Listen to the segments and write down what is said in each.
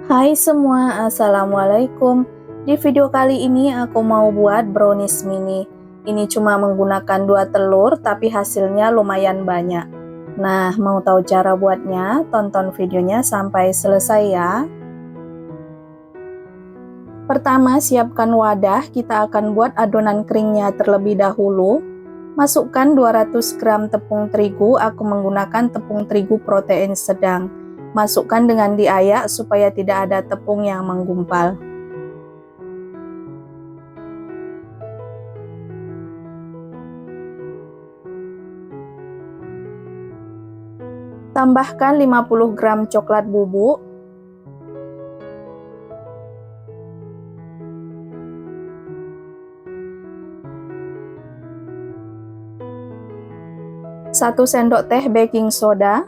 Hai semua, assalamualaikum. Di video kali ini aku mau buat brownies mini. Ini cuma menggunakan 2 telur tapi hasilnya lumayan banyak. Nah, mau tahu cara buatnya? Tonton videonya sampai selesai ya. Pertama, siapkan wadah. Kita akan buat adonan keringnya terlebih dahulu. Masukkan 200 gram tepung terigu. Aku menggunakan tepung terigu protein sedang. Masukkan dengan diayak supaya tidak ada tepung yang menggumpal. Tambahkan 50 gram coklat bubuk, satu sendok teh baking soda,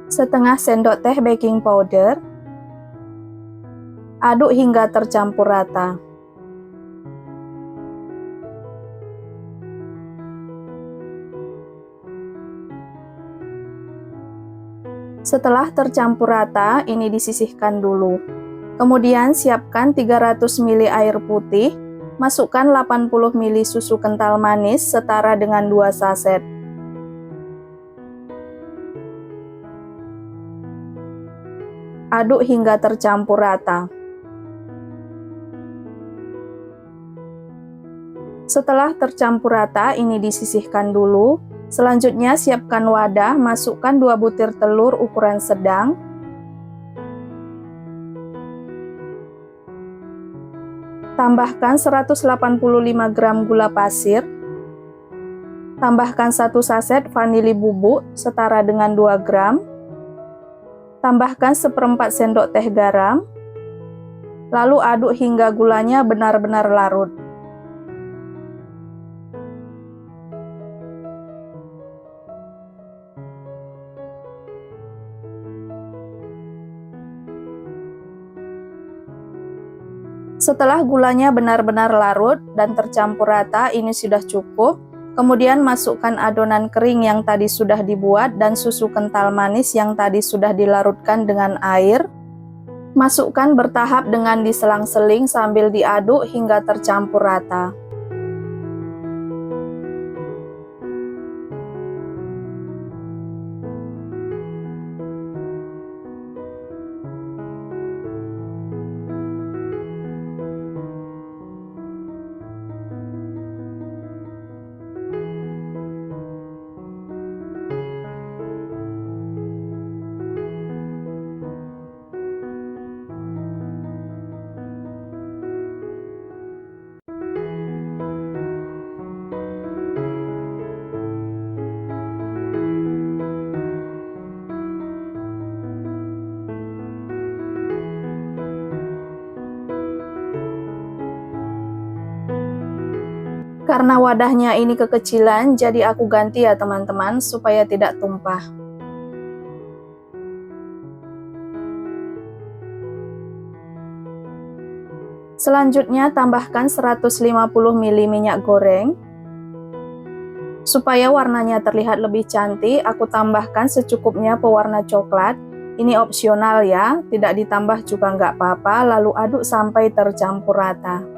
setengah sendok teh baking powder. Aduk hingga tercampur rata. Setelah tercampur rata, ini disisihkan dulu. Kemudian siapkan 300 ml air putih, masukkan 80 ml susu kental manis setara dengan 2 saset. Aduk hingga tercampur rata. Setelah tercampur rata, ini disisihkan dulu. Selanjutnya siapkan wadah, masukkan 2 butir telur ukuran sedang. Tambahkan 185 gram gula pasir. Tambahkan 1 saset vanili bubuk setara dengan 2 gram. Tambahkan seperempat sendok teh garam. Lalu aduk hingga gulanya benar-benar larut. Setelah gulanya benar-benar larut dan tercampur rata, ini sudah cukup. Kemudian masukkan adonan kering yang tadi sudah dibuat dan susu kental manis yang tadi sudah dilarutkan dengan air. Masukkan bertahap dengan diselang-seling sambil diaduk hingga tercampur rata. Karena wadahnya ini kekecilan, jadi aku ganti ya teman-teman, supaya tidak tumpah. Selanjutnya tambahkan 150 ml minyak goreng. Supaya warnanya terlihat lebih cantik, aku tambahkan secukupnya pewarna coklat. Ini opsional ya, tidak ditambah juga nggak apa-apa, lalu aduk sampai tercampur rata.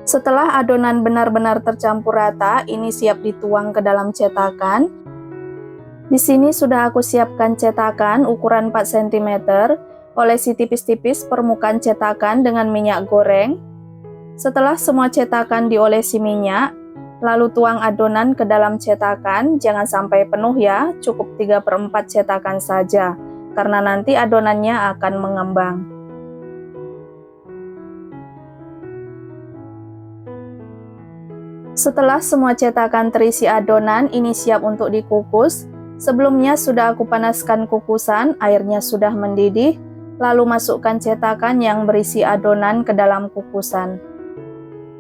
Setelah adonan benar-benar tercampur rata, ini siap dituang ke dalam cetakan. Di sini sudah aku siapkan cetakan ukuran 4 cm. Olesi tipis-tipis permukaan cetakan dengan minyak goreng. Setelah semua cetakan diolesi minyak, lalu tuang adonan ke dalam cetakan. Jangan sampai penuh ya, cukup 3/4 cetakan saja, karena nanti adonannya akan mengembang. Setelah semua cetakan terisi adonan, ini siap untuk dikukus. Sebelumnya sudah aku panaskan kukusan, airnya sudah mendidih. Lalu masukkan cetakan yang berisi adonan ke dalam kukusan.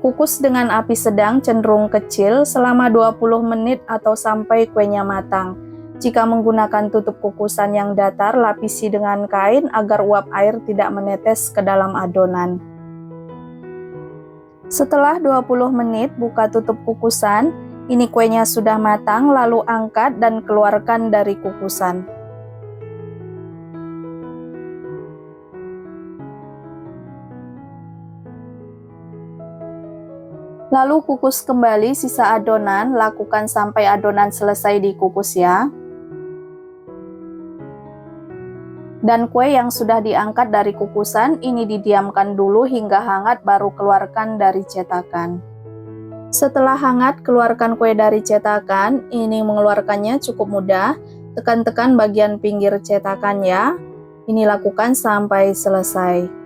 Kukus dengan api sedang cenderung kecil selama 20 menit atau sampai kuenya matang. Jika menggunakan tutup kukusan yang datar, lapisi dengan kain agar uap air tidak menetes ke dalam adonan. Setelah 20 menit, buka tutup kukusan. Ini kuenya sudah matang, lalu angkat dan keluarkan dari kukusan. Lalu kukus kembali sisa adonan, lakukan sampai adonan selesai dikukus ya. Dan kue yang sudah diangkat dari kukusan ini didiamkan dulu hingga hangat baru keluarkan dari cetakan. Setelah hangat, keluarkan kue dari cetakan. Ini mengeluarkannya cukup mudah. Tekan-tekan bagian pinggir cetakan ya. Ini lakukan sampai selesai.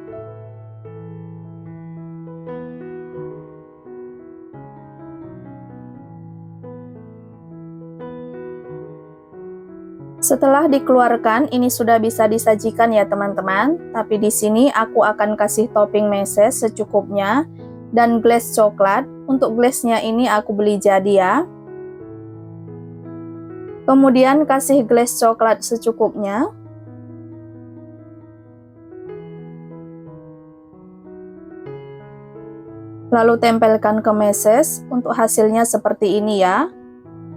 Setelah dikeluarkan, ini sudah bisa disajikan ya teman-teman. Tapi di sini aku akan kasih topping meses secukupnya dan glaze coklat. Untuk glaze-nya ini aku beli jadi ya. Kemudian kasih glaze coklat secukupnya. Lalu tempelkan ke meses. Untuk hasilnya seperti ini ya.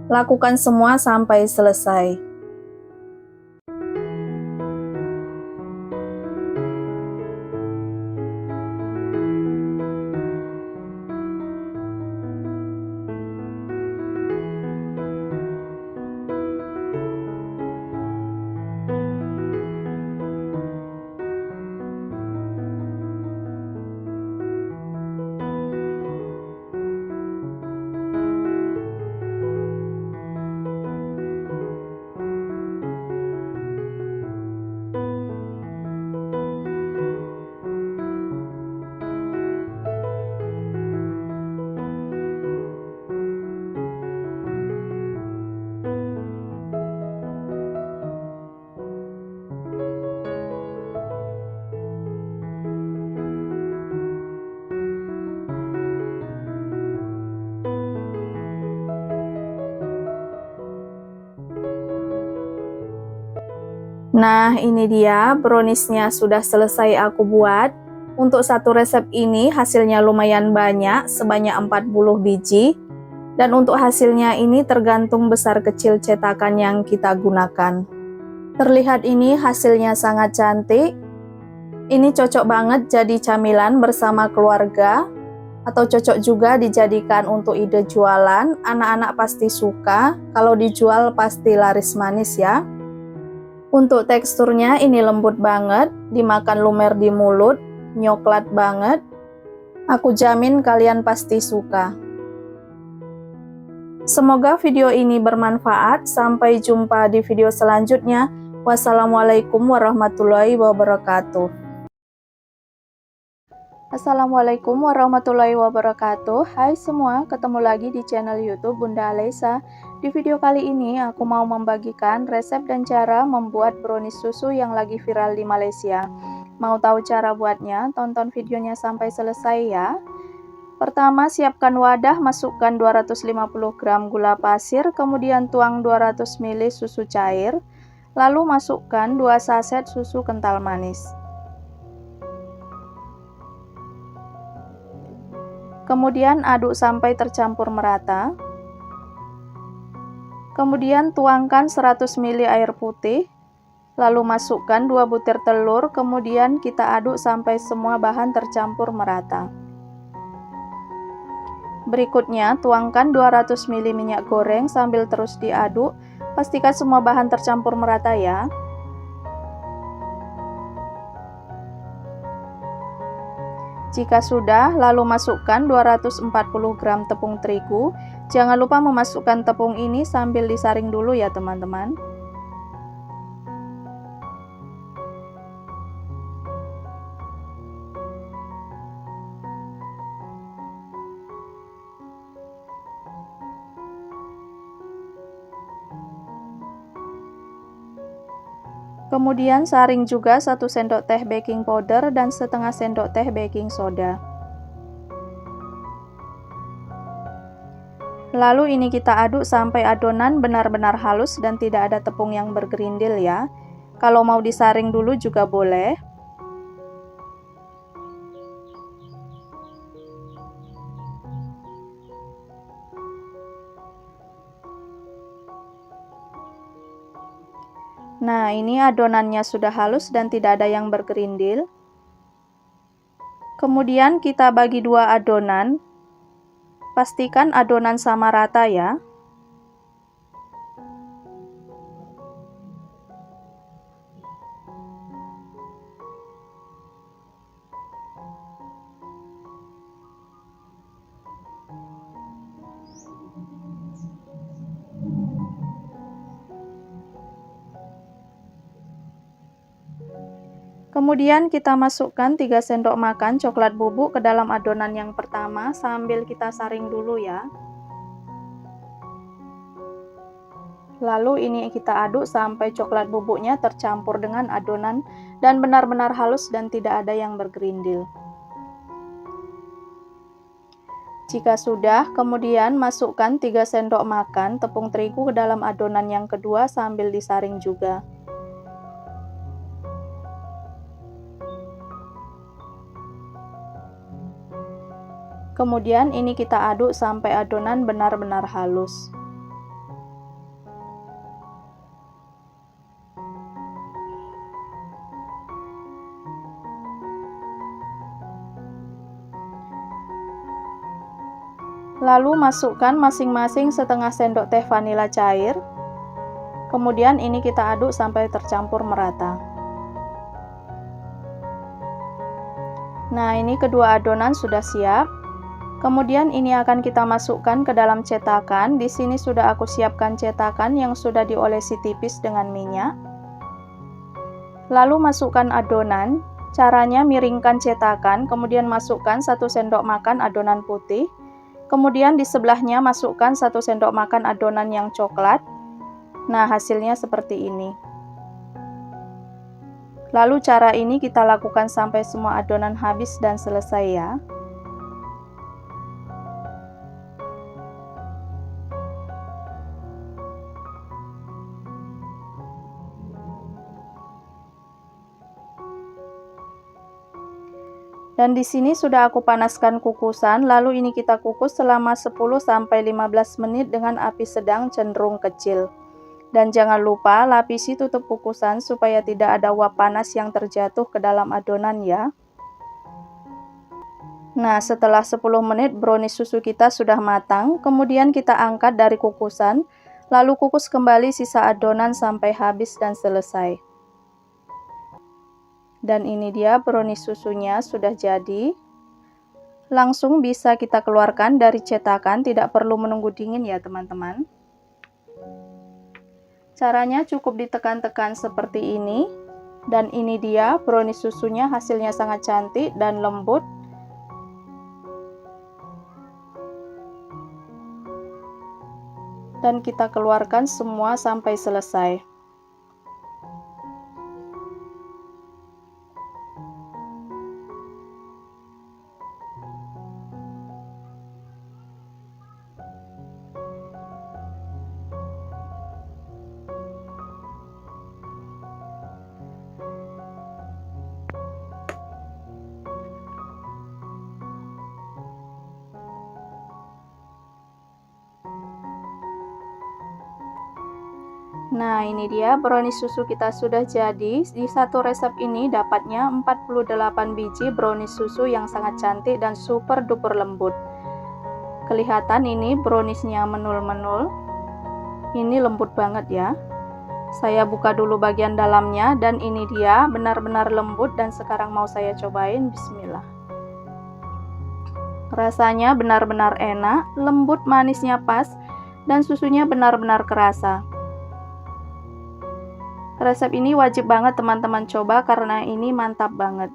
Lakukan semua sampai selesai. Nah, ini dia browniesnya sudah selesai aku buat. Untuk satu resep ini hasilnya lumayan banyak, sebanyak 40 biji. Dan untuk hasilnya ini tergantung besar kecil cetakan yang kita gunakan. Terlihat ini hasilnya sangat cantik. Ini cocok banget jadi camilan bersama keluarga. Atau cocok juga dijadikan untuk ide jualan. Anak-anak pasti suka, kalau dijual pasti laris manis ya. Untuk teksturnya ini lembut banget, dimakan lumer di mulut, nyoklat banget. Aku jamin kalian pasti suka. Semoga video ini bermanfaat. Sampai jumpa di video selanjutnya. Wassalamualaikum warahmatullahi wabarakatuh. Assalamualaikum warahmatullahi wabarakatuh. Hai semua, ketemu lagi di channel YouTube Bunda Alesa. Di video kali ini aku mau membagikan resep dan cara membuat brownies susu yang lagi viral di Malaysia. Mau tahu cara buatnya? Tonton videonya sampai selesai ya. Pertama, siapkan wadah, masukkan 250 gram gula pasir, kemudian tuang 200 ml susu cair, lalu masukkan 2 saset susu kental manis. Kemudian aduk sampai tercampur merata. Kemudian tuangkan 100 ml air putih. Lalu masukkan 2 butir telur, kemudian kita aduk sampai semua bahan tercampur merata. Berikutnya, tuangkan 200 ml minyak goreng sambil terus diaduk. Pastikan semua bahan tercampur merata ya. Jika sudah, lalu masukkan 240 gram tepung terigu. Jangan lupa memasukkan tepung ini sambil disaring dulu ya teman-teman. Kemudian saring juga 1 sendok teh baking powder dan setengah sendok teh baking soda. Lalu ini kita aduk sampai adonan benar-benar halus dan tidak ada tepung yang bergerindil ya. Kalau mau disaring dulu juga boleh. Nah, ini adonannya sudah halus dan tidak ada yang bergerindil. Kemudian kita bagi dua adonan. Pastikan adonan sama rata ya. Kemudian kita masukkan 3 sendok makan coklat bubuk ke dalam adonan yang pertama sambil kita saring dulu ya. Lalu ini kita aduk sampai coklat bubuknya tercampur dengan adonan dan benar-benar halus dan tidak ada yang bergerindil. Jika sudah, kemudian masukkan 3 sendok makan tepung terigu ke dalam adonan yang kedua sambil disaring juga. Kemudian ini kita aduk sampai adonan benar-benar halus. Lalu masukkan masing-masing setengah sendok teh vanila cair. Kemudian ini kita aduk sampai tercampur merata. Nah, ini kedua adonan sudah siap. Kemudian ini akan kita masukkan ke dalam cetakan. Di sini sudah aku siapkan cetakan yang sudah diolesi tipis dengan minyak. Lalu masukkan adonan. Caranya miringkan cetakan, kemudian masukkan 1 sendok makan adonan putih. Kemudian di sebelahnya masukkan 1 sendok makan adonan yang coklat. Nah, hasilnya seperti ini. Lalu cara ini kita lakukan sampai semua adonan habis dan selesai ya. Dan di sini sudah aku panaskan kukusan, lalu ini kita kukus selama 10-15 menit dengan api sedang cenderung kecil. Dan jangan lupa lapisi tutup kukusan supaya tidak ada uap panas yang terjatuh ke dalam adonan ya. Nah, setelah 10 menit brownies susu kita sudah matang, kemudian kita angkat dari kukusan, lalu kukus kembali sisa adonan sampai habis dan selesai. Dan ini dia brownies susunya sudah jadi. Langsung bisa kita keluarkan dari cetakan, tidak perlu menunggu dingin ya teman-teman. Caranya cukup ditekan-tekan seperti ini. Dan ini dia brownies susunya, hasilnya sangat cantik dan lembut. Dan kita keluarkan semua sampai selesai. Nah, ini dia brownies susu kita sudah jadi. Di satu resep ini dapatnya 48 biji brownies susu yang sangat cantik dan super duper lembut. Kelihatan ini browniesnya menul-menul. Ini lembut banget ya. Saya buka dulu bagian dalamnya dan ini dia benar-benar lembut dan sekarang mau saya cobain. Bismillah. Rasanya benar-benar enak, lembut, manisnya pas, dan susunya benar-benar kerasa. Resep ini wajib banget teman-teman coba karena ini mantap banget.